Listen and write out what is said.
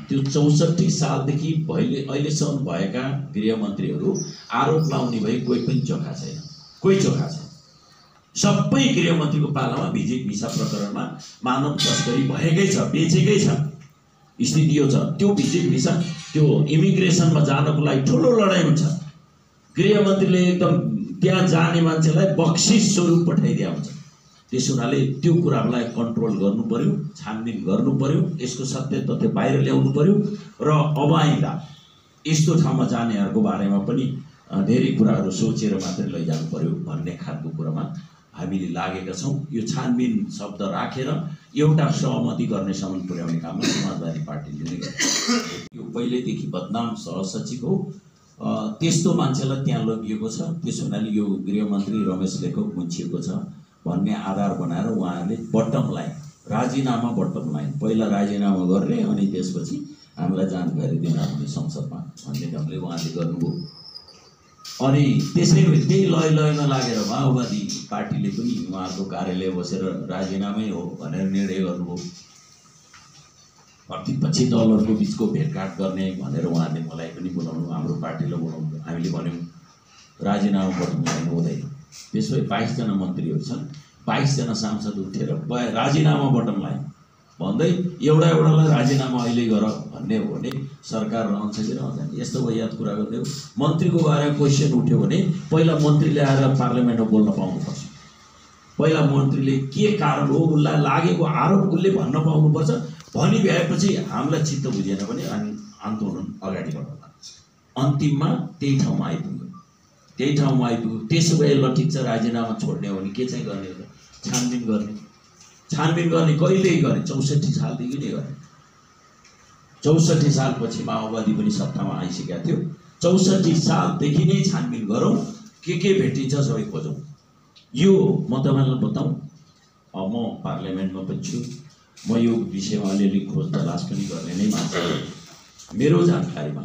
त्यो 64 सालदेखि अहिलेसम्म भएका गृहमन्त्रीहरू आरोप लाउने भए कोही पनि चोखा छैन, कोही चोखा छैन। सबै गृहमन्त्रीको पालामा भिजिट भिसा प्रकरणमा मानव तस्करी भएकै छ, बेचेकै छ। स्थिति यो छ। त्यो भिजिट भिसा त्यो इमिग्रेसनमा जानको लागि ठुलो लडाइँ हुन्छ। गृहमन्त्रीले एकदम त्यहाँ जाने मान्छेलाई बक्सिस स्वरूप पठाइदिया हुन्छ। त्यसो हुनाले त्यो कुराहरूलाई कन्ट्रोल गर्नु पर्यो, छानबिन गर्नु पर्यो, यसको सत्य तथ्य बाहिर ल्याउनु पर्यो र अब आइँदा यस्तो ठाउँमा जानेहरूको बारेमा पनि धेरै कुराहरू सोचेर मात्रै लैजानु पर्यो भन्ने खालको कुरामा हामीले लागेका छौँ। यो छानबिन शब्द राखेर एउटा सहमति गर्नेसम्म पुर्याउने काममा समाजवादी पार्टीले नै गर्छ। यो पहिल्यैदेखि बदनाम सहसचिव हो, त्यस्तो मान्छेलाई त्यहाँ लगिएको छ। त्यसो हुनाले यो गृहमन्त्री रमेश लेखक मुन्छिएको छ भन्ने आधार बनाएर उहाँहरूले बटम लाइन राजीनामा, बटम लाइन पहिला राजीनामा गर्ने अनि त्यसपछि हामीलाई जानकारी दिन आउने संसदमा भन्ने ढङ्गले उहाँले गर्नुभयो। अनि त्यसै त्यही लयमा लागेर माओवादी पार्टीले पनि उहाँको कार्यालय बसेर राजीनामै हो भनेर निर्णय गर्नुभयो। प्रतिपक्षी दलहरूको बिचको भेटघाट गर्ने भनेर उहाँले मलाई पनि बोलाउनु, हाम्रो पार्टीलाई बोलाउनु। हामीले भन्यौँ राजीनामा बटम लाइन हुँदैन। त्यसो भए 22 जना मन्त्रीहरू छन्, 22 जना सांसद उठेर राजीनामा बटम लाइन भन्दै एउटालाई राजीनामा अहिले गर भन्ने हो भने सरकार रहन्छ कि रहँदैन? यस्तो याद कुरा गर्दै मन्त्रीको बारेमा क्वेसन उठ्यो भने पहिला मन्त्रीले आएर पार्लियामेन्टमा बोल्न पाउनुपर्छ। पहिला मन्त्रीले के कारण हो, उसलाई लागेको आरोप उसले भन्न पाउनुपर्छ। भनी भएपछि हामीलाई चित्त बुझेन भने आन्दोलन अगाडि बढ्न लाग्छ। अन्तिममा त्यही ठाउँमा आइपुग्यो। त्यसो भए ल ठिक छ, राजीनामा छोड्ने हो भने के चाहिँ गर्ने हो? छानबिन गर्ने कहिल्यै गर्ने? 64 सालदेखि नै गर्ने। 64 सालपछि माओवादी पनि सत्तामा आइसकेका थियो। 64 सालदेखि नै छानबिन गरौँ, के भेटिन्छ सबै खोजौँ। यो म तपाईँलाई बताउँ, म पार्लियामेन्टमा पनि छु, म यो विषयमा अलिअलि खोज तलास पनि गर्ने नै मान्छे। मेरो जानकारीमा